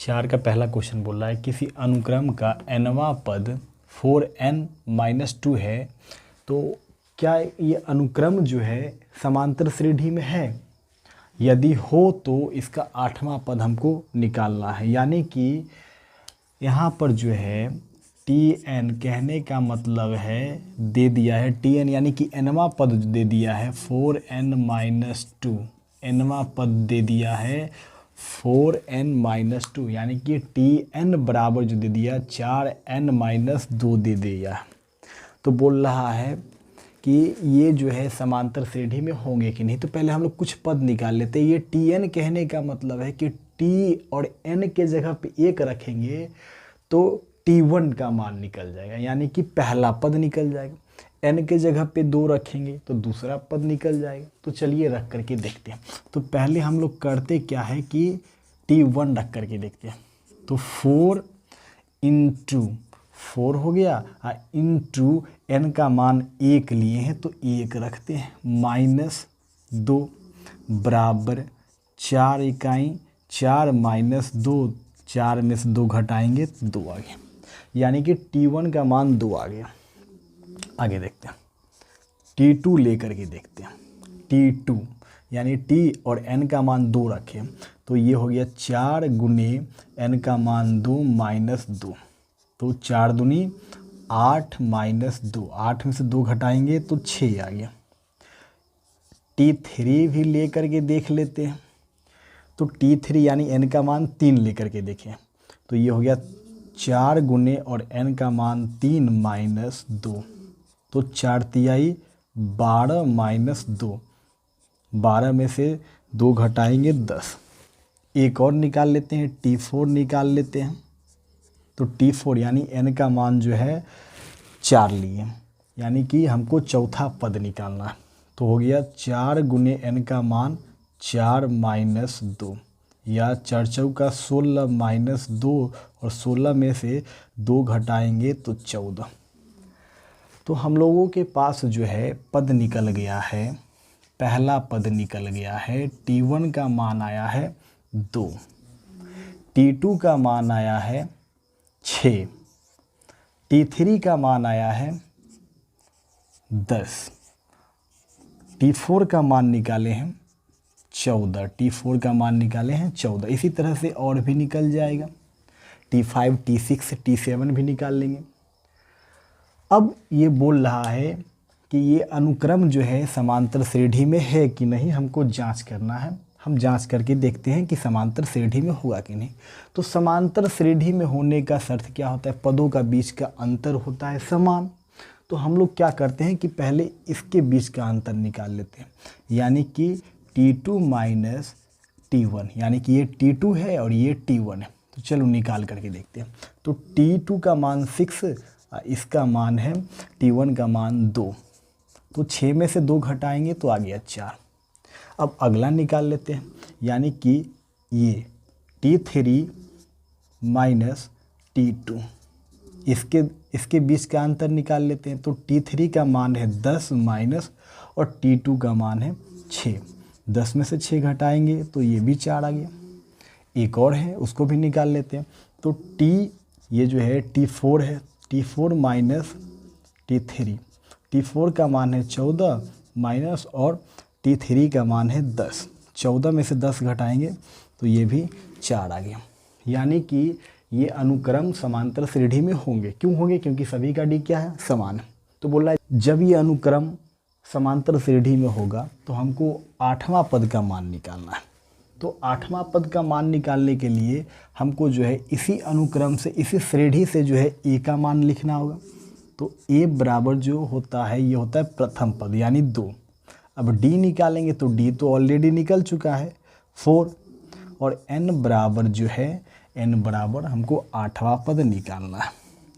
4 का पहला क्वेश्चन बोल रहा है किसी अनुक्रम का nवां पद 4n-2 है, तो क्या ये अनुक्रम जो है समांतर श्रेणी में है? यदि हो तो इसका 8वां पद हमको निकालना है। यानी कि यहाँ पर जो है tn कहने का मतलब है दे दिया है tn यानी कि nवां पद दे दिया है 4n-2, nवां पद दे दिया है 4n-2 यानी कि tn बराबर जो दे दिया 4n-2 दे दिया। तो बोल रहा है कि ये जो है समांतर श्रेणी में होंगे कि नहीं। तो पहले हम लोग कुछ पद निकाल लेते हैं। ये tn कहने का मतलब है कि t और n के जगह पे 1 रखेंगे तो t1 का मान निकल जाएगा, यानी कि पहला पद निकल जाएगा। n के जगह पे 2 रखेंगे तो दूसरा पद निकल जाएगा। तो चलिए रख करके देखते हैं। तो पहले हम लोग करते क्या है कि t1 रख करके देखते हैं। तो 4 इंटू 4 हो गया, इंटू n का मान 1 लिए हैं तो 1 रखते हैं, -2 बराबर 4 इकाई 4 - 2, 4 में से 2 घटाएंगे तो 2 आ गया, यानी कि t1 का मान 2 आ गया। आगे देखते हैं, t2 लेकर के देखते हैं। t2 यानी t और n का मान 2 रखें तो ये हो गया 4 गुने n का मान 2 - 2, तो 4 दूनी 8 - 2, 8 में से 2 घटाएंगे तो 6 आ गया। t3 भी लेकर के देख लेते हैं। तो t3 यानी n का मान 3 लेकर के देखें तो ये हो गया 4 गुने और n का मान 3 - 2, तो 4 तिहाई 12 - 2, 12 में से 2 घटाएंगे 10। एक और निकाल लेते हैं, t4 निकाल लेते हैं। तो t4 यानी n का मान जो है 4 लिए, यानी कि हमको चौथा पद निकालना है। तो हो गया 4 गुने n का मान 4 - 2, या 4 चौका 16 - 2, और 16 में से 2 घटाएंगे तो 14। तो हम लोगों के पास जो है पद निकल गया है, पहला पद निकल गया है। t1 का मान आया है 2, t2 का मान आया है 6, t3 का मान आया है 10, t4 का मान निकाले हैं 14, t4 का मान निकाले हैं 14। इसी तरह से और भी निकल जाएगा, t5 t6 t7 भी निकाल लेंगे। अब ये बोल रहा है कि ये अनुक्रम जो है समांतर श्रेणी में है कि नहीं, हमको जांच करना है। हम जांच करके देखते हैं कि समांतर श्रेणी में हुआ कि नहीं। तो समांतर श्रेणी में होने का शर्त क्या होता है? पदों का बीच का अंतर होता है समान। तो हम लोग क्या करते हैं कि पहले इसके बीच का अंतर निकाल लेते हैं, यानी कि t2 - t1, यानी कि ये t2 है और ये t1 है। तो चलो निकाल करके देखते हैं। तो t2 का मान 6, इसका मान है t1 का मान 2, तो 6 में से 2 घटाएंगे तो आ गया 4। अब अगला निकाल लेते हैं, यानी कि ये t3 - t2, इसके बीच का अंतर निकाल लेते हैं। तो t3 का मान है 10 माइनस और t2 का मान है 6, 10 में से 6 घटाएंगे तो ये भी 4 आ गया। एक और है, उसको भी निकाल लेते हैं। तो ये जो है t4 है, t4 माइनस t3, t4 का मान है 14 माइनस और t3 का मान है 10, 14 में से 10 घटाएंगे तो ये भी 4 आ गया। यानी कि ये अनुक्रम समांतर श्रेणी में होंगे। क्यों होंगे? क्योंकि सभी का डी क्या है? समान है। तो बोल रहा है जब ये अनुक्रम समांतर श्रेणी में होगा तो हमको 8वां पद का मान निकालना है। तो 8वां पद का मान निकालने के लिए हमको जो है इसी अनुक्रम से, इसी श्रेणी से जो है ए का मान लिखना होगा। तो ए बराबर जो होता है ये होता है प्रथम पद यानी 2। अब डी निकालेंगे तो डी तो ऑलरेडी निकल चुका है 4, और एन बराबर जो है, एन बराबर हमको 8वां पद निकालना है,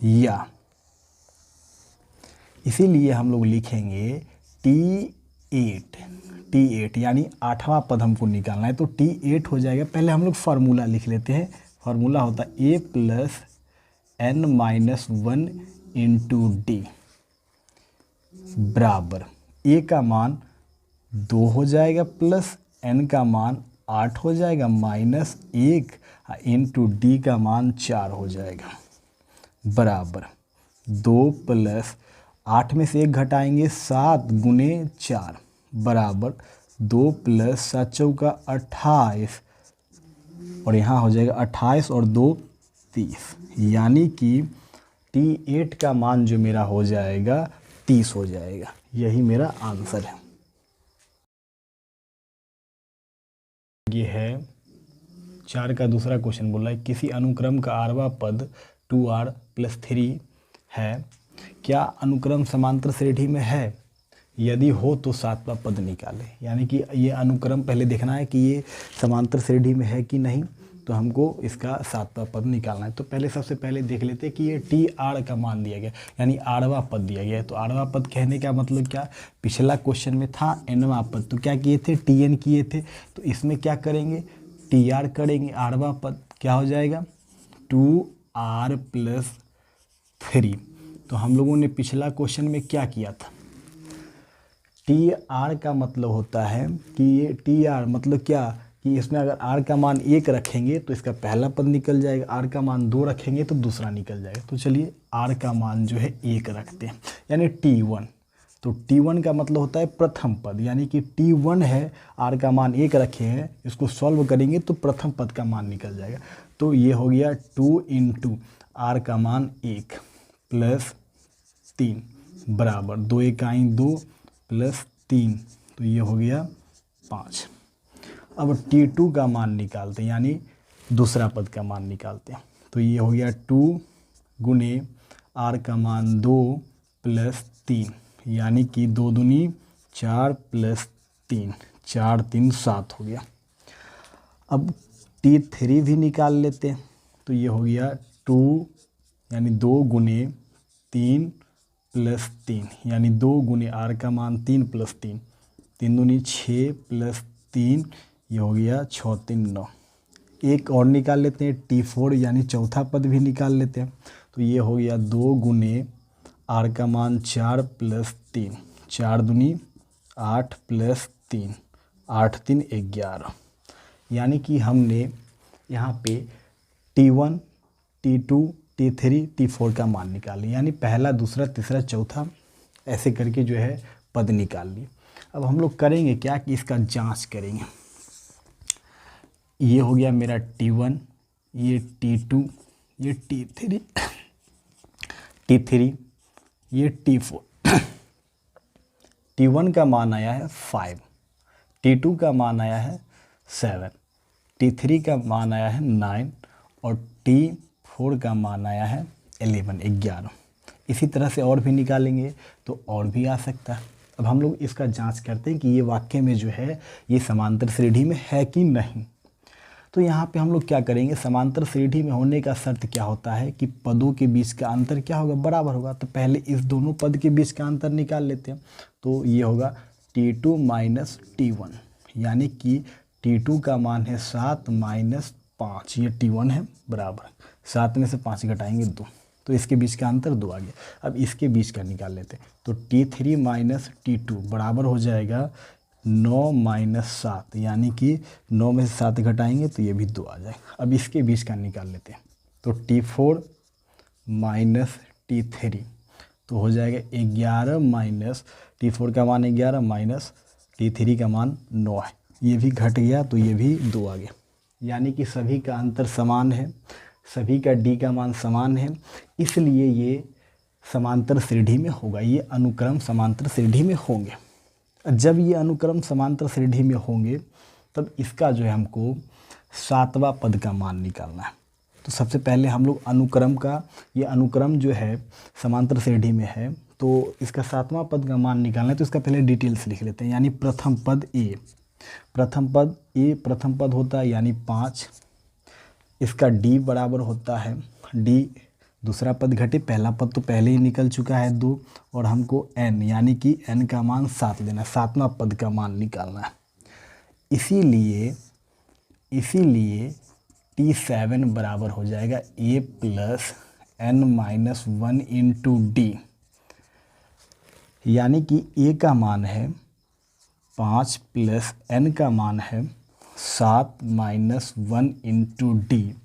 या इसीलिए हम लोग लिखेंगे T8 यानी 8वां पद हमको निकालना है। तो T8 हो जाएगा। पहले हम लोग फार्मूला लिख लेते हैं। फार्मूला होता है a + n - 1 इंटू डी बराबर a का मान 2 हो जाएगा प्लस n का मान 8 हो जाएगा -1 इंटू डी का मान 4 हो जाएगा बराबर 2 प्लस 8 में से 1 घटाएंगे 7 गुने 4 बराबर 2 प्लस 7 चौका 28 और यहाँ हो जाएगा 28 और 2 30 यानी कि T8 का मान जो मेरा हो जाएगा 30 हो जाएगा। यही मेरा आंसर है। ये है 4 का दूसरा क्वेश्चन बोल रहा है किसी अनुक्रम का आरवा पद 2r + 3 है, क्या अनुक्रम समांतर श्रेणी में है? यदि हो तो 7वां पद निकालें। यानी कि ये अनुक्रम पहले देखना है कि ये समांतर श्रेणी में है कि नहीं, तो हमको इसका 7वां पद निकालना है। तो पहले सबसे पहले देख लेते हैं कि ये Tr का मान दिया गया यानी 8वां पद दिया गया है। तो 8वां पद कहने का मतलब क्या, पिछला क्वेश्चन में था nवां पद, तो क्या किए थे Tn किए थे, तो इसमें क्या करेंगे Tr करेंगे। 8वां पद क्या हो जाएगा 2r + 3। तो हम लोगों ने पिछला क्वेश्चन में क्या किया था, Tr का मतलब होता है कि ये Tr मतलब क्या कि इसमें अगर r का मान 1 रखेंगे तो इसका पहला पद निकल जाएगा, r का मान 2 रखेंगे तो दूसरा निकल जाएगा। तो चलिए r का मान जो है 1 रखते हैं यानी T1। तो T1 का मतलब होता है प्रथम पद, यानी कि T1 है, r का मान 1 रखे हैं, इसको सॉल्व करेंगे तो प्रथम पद का मान निकल जाएगा। तो ये हो गया 2 इंटू r का मान 1 + 3 बराबर 2 × 1 2 + 3, तो ये हो गया 5। अब T2 का मान निकालते हैं यानी दूसरा पद का मान निकालते हैं। तो ये हो गया 2 गुने r का मान 2 + 3 यानी कि 2 दूनी 4 + 3 4 3 7 हो गया। अब T3 भी निकाल लेते हैं। तो ये हो गया 2 यानी 2 गुने 3 + 3 यानी 2 गुने r का मान 3 + 3 3 दूनी 6 + 3 ये हो गया 6 3 9। एक और निकाल लेते हैं T4 यानी चौथा पद भी निकाल लेते हैं। तो ये हो गया 2 गुने r का मान 4 + 3 4 दूनी 8 + 3 8 3 11 यानी कि हमने यहाँ पे T1 T2 T3 T4 का मान निकाल लिया, यानी पहला दूसरा तीसरा चौथा ऐसे करके जो है पद निकाल लिए। अब हम लोग करेंगे क्या कि इसका जांच करेंगे। ये हो गया मेरा T1, ये T2, ये T3 ये T4। T1 का मान आया है 5, T2 का मान आया है 7, T3 का मान आया है 9 और T4 का मान आया है 11। इसी तरह से और भी निकालेंगे तो और भी आ सकता है। अब हम लोग इसका जांच करते हैं कि ये वाक्य में जो है ये समांतर श्रेणी में है कि नहीं। तो यहाँ पे हम लोग क्या करेंगे, समांतर श्रेणी में होने का शर्त क्या होता है कि पदों के बीच का अंतर क्या होगा, बराबर होगा। तो पहले इस दोनों पद के बीच का अंतर निकाल लेते हैं। तो ये होगा T2 - T1 यानी कि T2 का मान है 7 - 5, ये T1 है बराबर 7 में से 5 घटाएंगे 2, तो इसके बीच का अंतर 2 आ गया। अब इसके बीच का निकाल लेते हैं। तो T3 - T2 बराबर हो जाएगा 9 - 7 यानी कि 9 में से 7 घटाएंगे तो ये भी 2 आ जाएगा। अब इसके बीच का निकाल लेते हैं। तो T4 - T3 तो हो जाएगा 11 - T4 का मान 11 - T3 का मान 9 है, ये भी घट गया तो ये भी 2 आ गया। यानी कि सभी का अंतर समान है, सभी का D का मान समान है, इसलिए ये समांतर श्रेणी में होगा। ये अनुक्रम समांतर श्रेणी में होंगे। जब ये अनुक्रम समांतर श्रेणी में होंगे तब इसका जो है हमको 7वां पद का मान निकालना है। तो सबसे पहले हम लोग अनुक्रम का, ये अनुक्रम जो है समांतर श्रेणी में है तो इसका 7वां पद का मान निकालना है। तो इसका पहले डिटेल्स लिख लेते हैं। यानी प्रथम पद A, प्रथम पद A प्रथम पद होता है यानी 5, इसका D बराबर होता है D, दूसरा पद घटे, पहला पद तो पहले ही निकल चुका है 2, और हमको n यानी कि n का मान 7 लेना है, 7वां पद का मान निकालना है। इसीलिए T7 बराबर हो जाएगा A + n - 1 × D, यानी कि A का मान है 5 + n का मान है 7 माइनस 1 इंटू डी,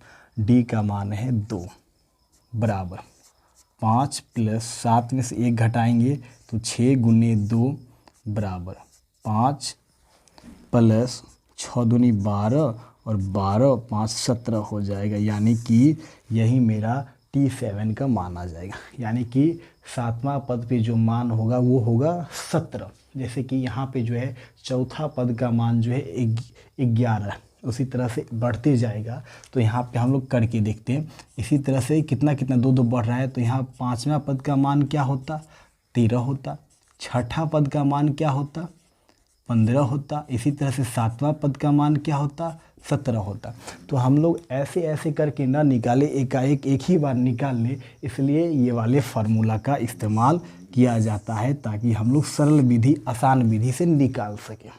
डी का मान है 2 बराबर 5 प्लस 7 में से 1 घटाएंगे तो 6 गुने 2 बराबर 5 प्लस 6 दूनी 12 और 12 5 17 हो जाएगा, यानी कि यही मेरा T7 का मान आ जाएगा। यानी कि 7वां पद पे जो मान होगा वो होगा 17। जैसे कि यहाँ पे जो है चौथा पद का मान जो है 11, उसी तरह से बढ़ते जाएगा। तो यहाँ पे हम लोग करके देखते हैं। इसी तरह से कितना कितना 2 बढ़ रहा है, तो यहाँ 5वां पद का मान क्या होता, 13 होता। छठा पद का मान क्या होता, 15 होता। इसी तरह से 7वां पद का मान क्या होता, 17 होता। तो हम लोग ऐसे ऐसे करके ना निकाले, एकाएक एक ही बार निकाल ले, इसलिए ये वाले फार्मूला का इस्तेमाल किया जाता है ताकि हम लोग सरल विधि, आसान विधि से निकाल सकें।